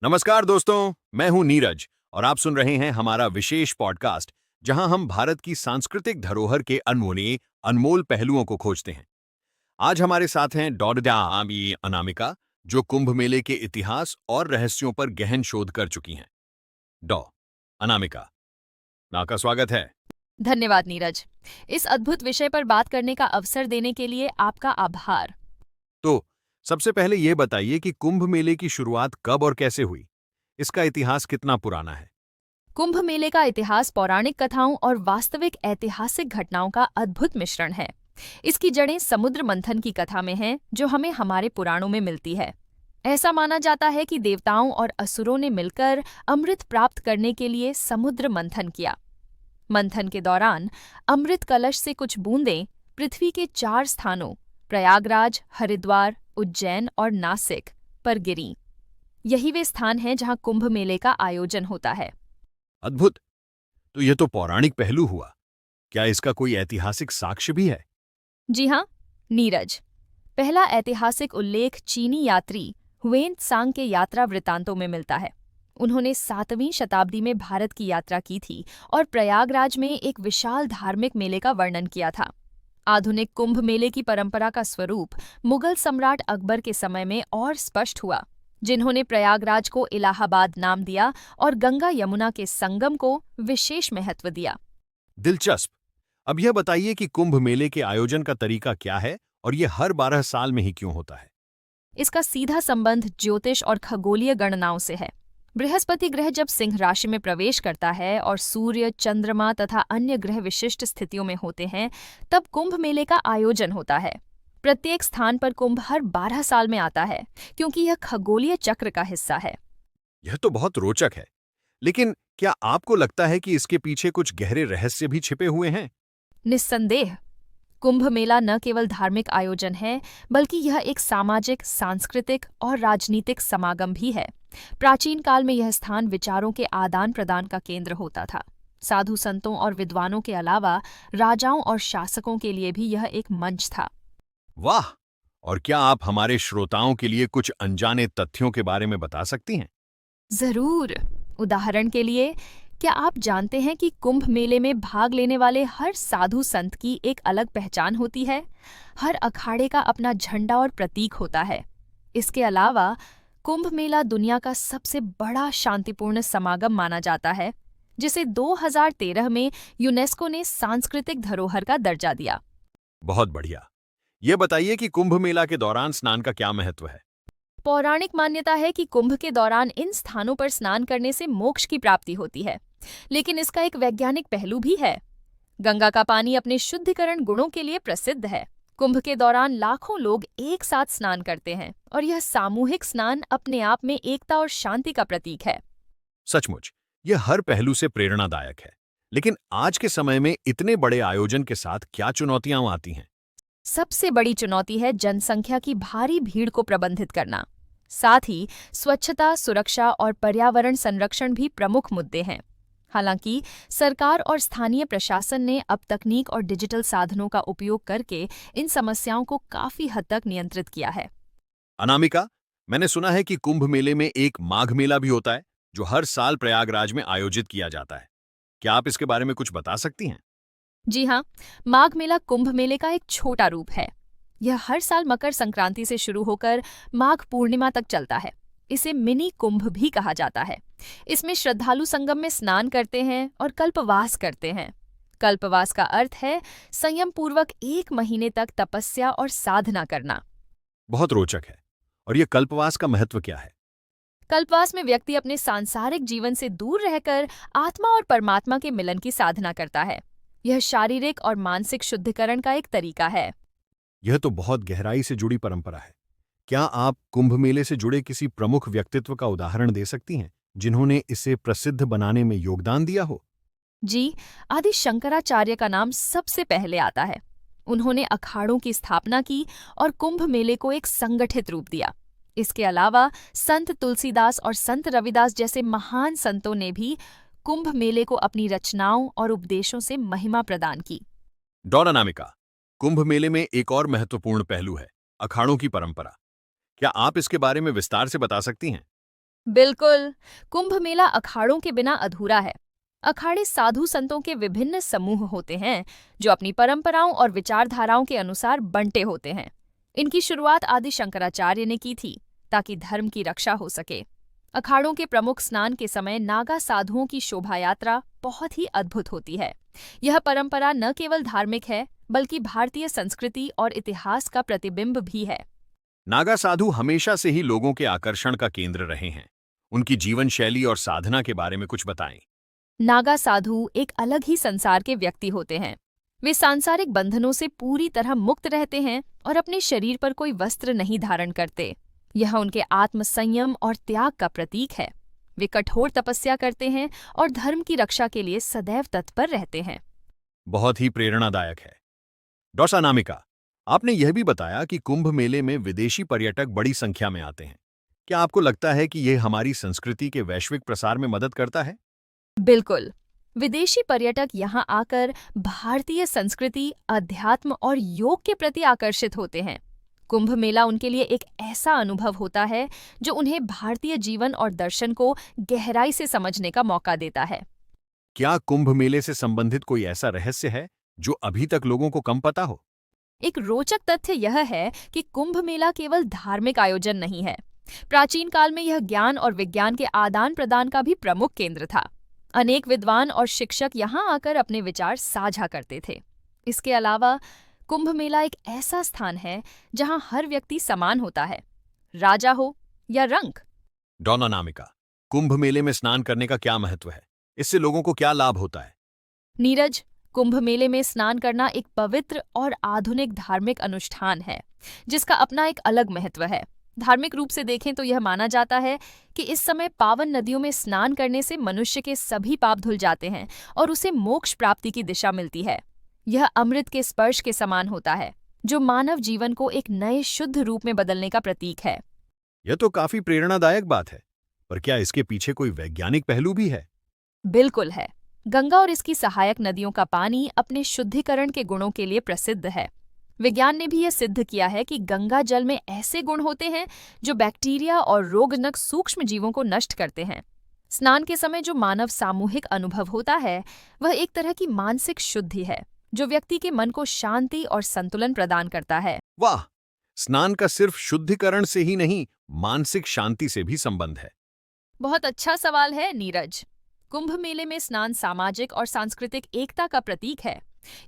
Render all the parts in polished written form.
नमस्कार दोस्तों, मैं हूं नीरज और आप सुन रहे हैं हमारा विशेष पॉडकास्ट जहां हम भारत की सांस्कृतिक धरोहर के अनमोल अनमोल पहलुओं को खोजते हैं। आज हमारे साथ हैं डॉडा आमी अनामिका, जो कुंभ मेले के इतिहास और रहस्यों पर गहन शोध कर चुकी हैं। डॉ अनामिका, आपका स्वागत है। धन्यवाद नीरज। इस अद्भुत विषय पर बात करने का अवसर देने के लिए आपका आभार। तो सबसे पहले ये बताइए कि कुंभ मेले की शुरुआत कब और कैसे हुई? इसका इतिहास कितना पुराना है? कुंभ मेले का इतिहास पौराणिक कथाओं और वास्तविक ऐतिहासिक घटनाओं का अद्भुत मिश्रण है। इसकी जड़ें समुद्र मंथन की कथा में हैं, जो हमें हमारे पुराणों में मिलती है। ऐसा माना जाता है कि देवताओं और असुरों ने मिलकर अमृत प्राप्त करने के लिए समुद्र मंथन किया। मंथन के दौरान अमृत कलश से कुछ बूंदें पृथ्वी के 4 स्थानों प्रयागराज, हरिद्वार, उज्जैन और नासिक पर गिरीं। यही वे स्थान हैं जहां कुंभ मेले का आयोजन होता है। अद्भुत। तो यह तो पौराणिक पहलू हुआ। क्या इसका कोई ऐतिहासिक साक्ष्य भी है? जी हाँ, नीरज। पहला ऐतिहासिक उल्लेख चीनी यात्री हुएन त्सांग के यात्रा वृत्तांतों में मिलता है। उन्होंने 7वीं शताब्दी में भारत की यात्रा की थी और प्रयागराज में एक विशाल धार्मिक मेले का वर्णन किया था। आधुनिक कुंभ मेले की परंपरा का स्वरूप मुगल सम्राट अकबर के समय में और स्पष्ट हुआ, जिन्होंने प्रयागराज को इलाहाबाद नाम दिया और गंगा यमुना के संगम को विशेष महत्व दिया। दिलचस्प। अब यह बताइए कि कुंभ मेले के आयोजन का तरीका क्या है और यह हर 12 साल में ही क्यों होता है? इसका सीधा संबंध ज्योतिष और खगोलीय गणनाओं से है। बृहस्पति ग्रह जब सिंह राशि में प्रवेश करता है और सूर्य, चंद्रमा तथा अन्य ग्रह विशिष्ट स्थितियों में होते हैं, तब कुंभ मेले का आयोजन होता है। प्रत्येक स्थान पर कुंभ हर 12 साल में आता है, क्योंकि यह खगोलीय चक्र का हिस्सा है। यह तो बहुत रोचक है। लेकिन क्या आपको लगता है कि इसके पीछे कुछ गहरे रहस्य भी छिपे हुए हैं? निस्संदेह, कुंभ मेला न केवल धार्मिक आयोजन है, बल्कि यह एक सामाजिक, सांस्कृतिक और राजनीतिक समागम भी है। प्राचीन काल में यह स्थान विचारों के आदान प्रदान का केंद्र होता था। साधु संतों और विद्वानों के अलावा राजाओं और शासकों के लिए भी यह एक मंच था। वाह! और क्या आप हमारे श्रोताओं के लिए कुछ अनजाने तथ्यों के बारे में बता सकती हैं? जरूर। उदाहरण के लिए, क्या आप जानते हैं कि कुंभ मेले में भाग लेने वाले हर साधु संत की एक अलग पहचान होती है? हर अखाड़े का अपना झंडा और प्रतीक होता है। इसके अलावा कुंभ मेला दुनिया का सबसे बड़ा शांतिपूर्ण समागम माना जाता है, जिसे 2013 में यूनेस्को ने सांस्कृतिक धरोहर का दर्जा दिया। बहुत बढ़िया। यह बताइए कि कुंभ मेला के दौरान स्नान का क्या महत्व है? पौराणिक मान्यता है कि कुंभ के दौरान इन स्थानों पर स्नान करने से मोक्ष की प्राप्ति होती है, लेकिन इसका एक वैज्ञानिक पहलू भी है। गंगा का पानी अपने शुद्धिकरण गुणों के लिए प्रसिद्ध है। कुंभ के दौरान लाखों लोग एक साथ स्नान करते हैं और यह सामूहिक स्नान अपने आप में एकता और शांति का प्रतीक है। सचमुच, यह हर पहलू से प्रेरणादायक है। लेकिन आज के समय में इतने बड़े आयोजन के साथ क्या चुनौतियां आती हैं? सबसे बड़ी चुनौती है जनसंख्या की भारी भीड़ को प्रबंधित करना। साथ ही स्वच्छता, सुरक्षा और पर्यावरण संरक्षण भी प्रमुख मुद्दे हैं। हालांकि सरकार और स्थानीय प्रशासन ने अब तकनीक और डिजिटल साधनों का उपयोग करके इन समस्याओं को काफी हद तक नियंत्रित किया है। अनामिका, मैंने सुना है कि कुंभ मेले में एक माघ मेला भी होता है, जो हर साल प्रयागराज में आयोजित किया जाता है। क्या आप इसके बारे में कुछ बता सकती हैं? जी हाँ, माघ मेला कुंभ मेले का एक छोटा रूप है। यह हर साल मकर संक्रांति से शुरू होकर माघ पूर्णिमा तक चलता है। इसे मिनी कुंभ भी कहा जाता है। इसमें श्रद्धालु संगम में स्नान करते हैं और कल्पवास करते हैं। कल्पवास का अर्थ है संयम पूर्वक 1 महीने तक तपस्या और साधना करना। बहुत रोचक है। और यह कल्पवास का महत्व क्या है? कल्पवास में व्यक्ति अपने सांसारिक जीवन से दूर रहकर आत्मा और परमात्मा के मिलन की साधना करता है। यह शारीरिक और मानसिक शुद्धिकरण का एक तरीका है। यह तो बहुत गहराई से जुड़ी परंपरा है। क्या आप कुंभ मेले से जुड़े किसी प्रमुख व्यक्तित्व का उदाहरण दे सकती हैं, जिन्होंने इसे प्रसिद्ध बनाने में योगदान दिया हो? जी, आदि शंकराचार्य का नाम सबसे पहले आता है। उन्होंने अखाड़ों की स्थापना की और कुंभ मेले को एक संगठित रूप दिया। इसके अलावा संत तुलसीदास और संत रविदास जैसे महान संतों ने भी कुंभ मेले को अपनी रचनाओं और उपदेशों से महिमा प्रदान की। डॉन अनामिका, कुंभ मेले में एक और महत्वपूर्ण पहलू है अखाड़ों की परंपरा। क्या आप इसके बारे में विस्तार से बता सकती हैं? बिल्कुल। कुंभ मेला अखाड़ों के बिना अधूरा है। अखाड़े साधु संतों के विभिन्न समूह होते हैं जो अपनी परंपराओं और विचारधाराओं के अनुसार बंटे होते हैं। इनकी शुरुआत आदि शंकराचार्य ने की थी ताकि धर्म की रक्षा हो सके। अखाड़ों के प्रमुख स्नान के समय नागा साधुओं की शोभा यात्रा बहुत ही अद्भुत होती है। यह परंपरा न केवल धार्मिक है बल्कि भारतीय संस्कृति और इतिहास का प्रतिबिंब भी है। नागा साधु हमेशा से ही लोगों के आकर्षण का केंद्र रहे हैं। उनकी जीवन शैली और साधना के बारे में कुछ बताएं। नागा साधु एक अलग ही संसार के व्यक्ति होते हैं। वे सांसारिक बंधनों से पूरी तरह मुक्त रहते हैं और अपने शरीर पर कोई वस्त्र नहीं धारण करते। यह उनके आत्म संयम और त्याग का प्रतीक है। वे कठोर तपस्या करते हैं और धर्म की रक्षा के लिए सदैव तत्पर रहते हैं। बहुत ही प्रेरणादायक है। डॉक्टर अनामिका, आपने यह भी बताया कि कुंभ मेले में विदेशी पर्यटक बड़ी संख्या में आते हैं। क्या आपको लगता है कि यह हमारी संस्कृति के वैश्विक प्रसार में मदद करता है? बिल्कुल। विदेशी पर्यटक यहाँ आकर भारतीय संस्कृति, अध्यात्म और योग के प्रति आकर्षित होते हैं। कुंभ मेला उनके लिए एक ऐसा अनुभव होता है जो उन्हें भारतीय जीवन और दर्शन को गहराई से समझने का मौका देता है। क्या कुंभ मेले से संबंधित कोई ऐसा रहस्य है जो अभी तक लोगों को कम पता हो? एक रोचक तथ्य यह है कि कुंभ मेला केवल धार्मिक आयोजन नहीं है। प्राचीन काल में यह ज्ञान और विज्ञान के आदान प्रदान का भी प्रमुख केंद्र था। अनेक विद्वान और शिक्षक यहाँ आकर अपने विचार साझा करते थे। इसके अलावा कुंभ मेला एक ऐसा स्थान है जहाँ हर व्यक्ति समान होता है, राजा हो या रंक। डॉन अनामिका, कुंभ मेले में स्नान करने का क्या महत्व है? इससे लोगों को क्या लाभ होता है? नीरज, कुंभ मेले में स्नान करना एक पवित्र और आधुनिक धार्मिक अनुष्ठान है जिसका अपना एक अलग महत्व है। धार्मिक रूप से देखें तो यह माना जाता है कि इस समय पावन नदियों में स्नान करने से मनुष्य के सभी पाप धुल जाते हैं और उसे मोक्ष प्राप्ति की दिशा मिलती है। यह अमृत के स्पर्श के समान होता है जो मानव जीवन को एक नए शुद्ध रूप में बदलने का प्रतीक है। यह तो काफी प्रेरणादायक बात है, पर क्या इसके पीछे कोई वैज्ञानिक पहलू भी है? बिल्कुल है। गंगा और इसकी सहायक नदियों का पानी अपने शुद्धिकरण के गुणों के लिए प्रसिद्ध है। विज्ञान ने भी यह सिद्ध किया है कि गंगा जल में ऐसे गुण होते हैं जो बैक्टीरिया और रोगजनक सूक्ष्म जीवों को नष्ट करते हैं। स्नान के समय जो मानव सामूहिक अनुभव होता है वह एक तरह की मानसिक शुद्धि है जो व्यक्ति के मन को शांति और संतुलन प्रदान करता है। वाह! स्नान का सिर्फ शुद्धिकरण से ही नहीं, मानसिक शांति से भी संबंध है। बहुत अच्छा सवाल है नीरज। कुंभ मेले में स्नान सामाजिक और सांस्कृतिक एकता का प्रतीक है।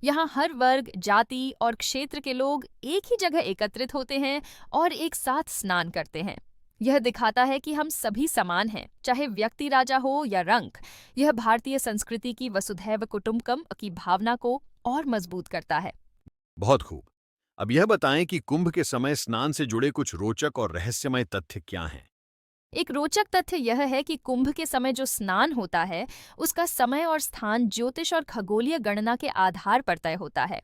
यहाँ हर वर्ग, जाति और क्षेत्र के लोग एक ही जगह एकत्रित होते हैं और एक साथ स्नान करते हैं। यह दिखाता है कि हम सभी समान हैं, चाहे व्यक्ति राजा हो या रंक। यह भारतीय संस्कृति की वसुधैव कुटुंबकम की भावना को और मजबूत करता है। बहुत खूब। अब यह बताएं कि कुंभ के समय स्नान से जुड़े कुछ रोचक और रहस्यमय तथ्य क्या हैं? एक रोचक तथ्य यह है कि कुंभ के समय जो स्नान होता है उसका समय और स्थान ज्योतिष और खगोलीय गणना के आधार पर तय होता है।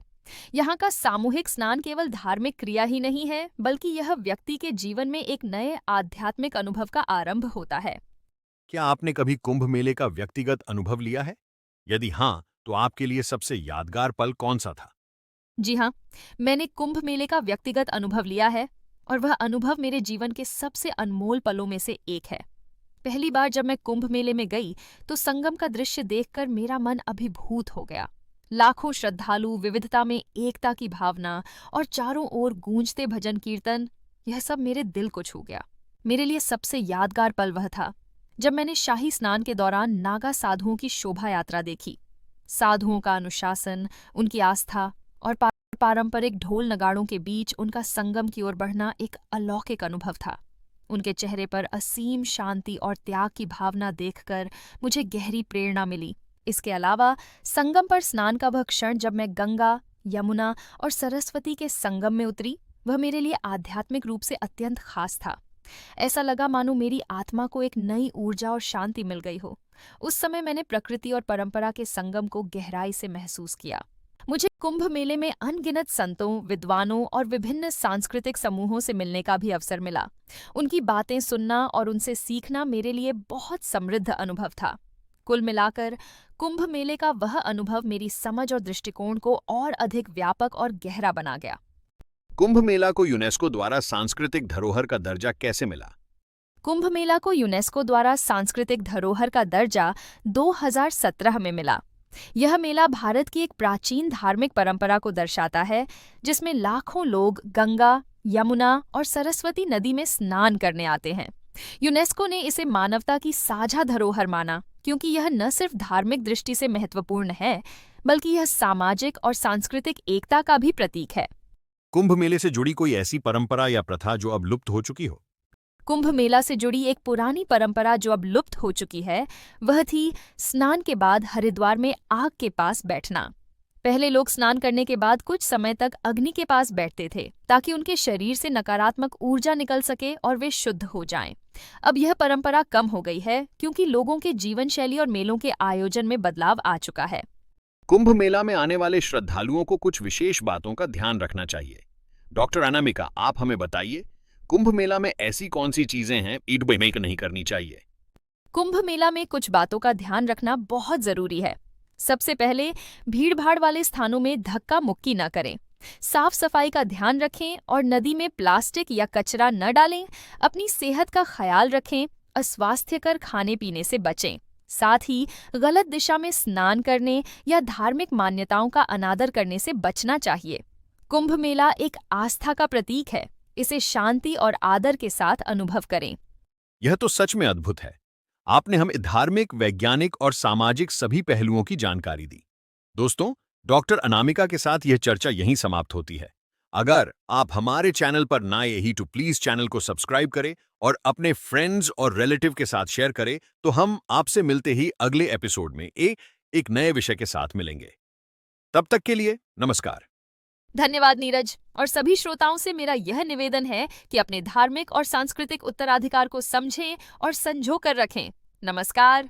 यहाँ का सामूहिक स्नान केवल धार्मिक क्रिया ही नहीं है बल्कि यह व्यक्ति के जीवन में एक नए आध्यात्मिक अनुभव का आरंभ होता है। क्या आपने कभी कुंभ मेले का व्यक्तिगत अनुभव लिया है? यदि हाँ, तो आपके लिए सबसे यादगार पल कौन सा था? जी हाँ, मैंने कुंभ मेले का व्यक्तिगत अनुभव लिया है और वह अनुभव मेरे जीवन के सबसे अनमोल पलों में से एक है। पहली बार जब मैं कुंभ मेले में गई तो संगम का दृश्य देखकर मेरा मन अभिभूत हो गया। लाखों श्रद्धालु, विविधता में एकता की भावना और चारों ओर गूंजते भजन कीर्तन, यह सब मेरे दिल को छू गया। मेरे लिए सबसे यादगार पल वह था जब मैंने शाही स्नान के दौरान नागा साधुओं की शोभा यात्रा देखी। साधुओं का अनुशासन, उनकी आस्था और पारंपरिक ढोल नगाड़ों के बीच उनका संगम की ओर बढ़ना एक अलौकिक अनुभव था। उनके चेहरे पर असीम शांति और त्याग की भावना देखकर मुझे गहरी प्रेरणा मिली। इसके अलावा संगम पर स्नान का वह क्षण जब मैं गंगा, यमुना और सरस्वती के संगम में उतरी, वह मेरे लिए आध्यात्मिक रूप से अत्यंत खास था। ऐसा लगा मानो मेरी आत्मा को एक नई ऊर्जा और शांति मिल गई हो। उस समय मैंने प्रकृति और परंपरा के संगम को गहराई से महसूस किया। मुझे कुंभ मेले में अनगिनत संतों, विद्वानों और विभिन्न सांस्कृतिक समूहों से मिलने का भी अवसर मिला। उनकी बातें सुनना और उनसे सीखना मेरे लिए बहुत समृद्ध अनुभव था। कुल मिलाकर कुंभ मेले का वह अनुभव मेरी समझ और दृष्टिकोण को और अधिक व्यापक और गहरा बना गया। कुंभ मेला को यूनेस्को द्वारा सांस्कृतिक धरोहर का दर्जा कैसे मिला? कुंभ मेला को यूनेस्को द्वारा सांस्कृतिक धरोहर का दर्जा 2017 में मिला। यह मेला भारत की एक प्राचीन धार्मिक परंपरा को दर्शाता है, जिसमें लाखों लोग गंगा, यमुना और सरस्वती नदी में स्नान करने आते हैं। यूनेस्को ने इसे मानवता की साझा धरोहर माना, क्योंकि यह न सिर्फ धार्मिक दृष्टि से महत्वपूर्ण है, बल्कि यह सामाजिक और सांस्कृतिक एकता का भी प्रतीक है। कुंभ मेले से जुड़ी कोई ऐसी परंपरा या प्रथा जो अब लुप्त हो चुकी हो? कुंभ मेला से जुड़ी एक पुरानी परंपरा जो अब लुप्त हो चुकी है, वह थी स्नान के बाद हरिद्वार में आग के पास बैठना। पहले लोग स्नान करने के बाद कुछ समय तक अग्नि के पास बैठते थे, ताकि उनके शरीर से नकारात्मक ऊर्जा निकल सके और वे शुद्ध हो जाएं। अब यह परंपरा कम हो गई है, क्योंकि लोगों के जीवन शैली और मेलों के आयोजन में बदलाव आ चुका है। कुंभ मेला में आने वाले श्रद्धालुओं को कुछ विशेष बातों का ध्यान रखना चाहिए। डॉक्टर अनामिका, आप हमें बताइए, कुंभ मेला में ऐसी कौन सी चीजें हैं ईट नहीं करनी चाहिए? कुंभ मेला में कुछ बातों का ध्यान रखना बहुत जरूरी है। सबसे पहले, भीड़-भाड़ वाले स्थानों में धक्का मुक्की न करें। साफ सफाई का ध्यान रखें और नदी में प्लास्टिक या कचरा न डालें। अपनी सेहत का ख्याल रखें। अस्वास्थ्यकर खाने पीने से बचें। साथ ही गलत दिशा में स्नान करने या धार्मिक मान्यताओं का अनादर करने से बचना चाहिए। कुंभ मेला एक आस्था का प्रतीक है। इसे शांति और आदर के साथ अनुभव करें। यह तो सच में अद्भुत है। आपने हमें धार्मिक, वैज्ञानिक और सामाजिक सभी पहलुओं की जानकारी दी। दोस्तों, डॉक्टर अनामिका के साथ यह चर्चा यहीं समाप्त होती है। अगर आप हमारे चैनल पर नए ही तो प्लीज चैनल को सब्सक्राइब करें और अपने फ्रेंड्स और रिलेटिव के साथ शेयर करें। तो हम आपसे मिलते ही अगले एपिसोड में एक नए विषय के साथ मिलेंगे। तब तक के लिए नमस्कार। धन्यवाद नीरज। और सभी श्रोताओं से मेरा यह निवेदन है कि अपने धार्मिक और सांस्कृतिक उत्तराधिकार को समझें और संजो कर रखें। नमस्कार।